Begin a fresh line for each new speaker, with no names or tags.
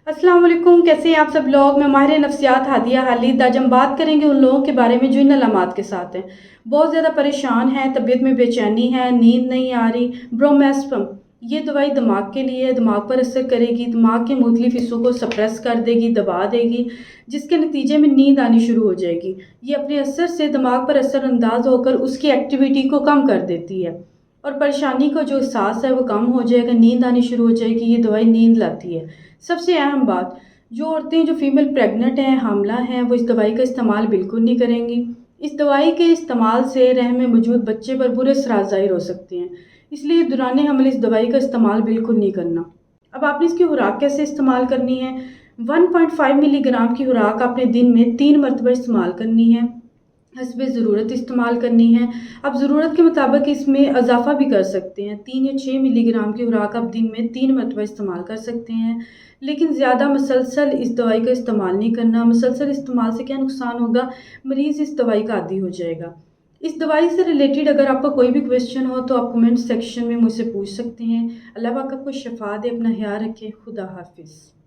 अस्सलाम वालेकुम, कैसे हैं आप सब लोग। मैं माहिर नफ्सियात हादिया हालिद। आज हम बात करेंगे उन लोगों के बारे में जो इन अलामात के साथ हैं। बहुत ज़्यादा परेशान हैं, तबीयत में बेचैनी है, नींद नहीं आ रही। ब्रोमेस्पम ये दवाई दिमाग के लिए है, दिमाग पर असर करेगी, दिमाग के मुख्तलिफ हिस्सों को सप्रेस कर देगी, दबा देगी, जिसके नतीजे में नींद आनी शुरू हो जाएगी। ये अपने असर से दिमाग पर असरअंदाज होकर उसकी एक्टिविटी को कम कर देती है और परेशानी का जो एहसास है वो कम हो जाएगा, नींद आनी शुरू हो जाएगी। ये दवाई नींद लाती है। सबसे अहम बात, जो औरतें जो फीमेल प्रेग्नेंट हैं, हामला हैं, वो इस दवाई का इस्तेमाल बिल्कुल नहीं करेंगी। इस दवाई के इस्तेमाल से रहम में मौजूद बच्चे पर बुरे असरात ज़ाहिर हो सकते हैं, इसलिए दौरान हमल इस दवाई का इस्तेमाल बिल्कुल नहीं करना। अब आपने इसकी खुराक कैसे इस्तेमाल करनी है। 1.5 मिलीग्राम की खुराक आपने दिन में 3 मरतबा इस्तेमाल करनी है, हस्बे ज़रूरत इस्तेमाल करनी है। आप ज़रूरत के मुताबिक इसमें इजाफ़ा भी कर सकते हैं। 3 या 6 मिलीग्राम की खुराक आप दिन में 3 मरतबा इस्तेमाल कर सकते हैं, लेकिन ज़्यादा मुसलसल इस दवाई का इस्तेमाल नहीं करना। मुसलसल इस्तेमाल से क्या नुकसान होगा, मरीज़ इस दवाई का आदी हो जाएगा। इस दवाई से रिलेटेड अगर आपका कोई भी क्वेश्चन हो तो आप कमेंट सेक्शन में मुझसे पूछ सकते हैं। अल्लाह पाक आपको शिफा दे, अपना ख्याल रखें। खुदा हाफिज़।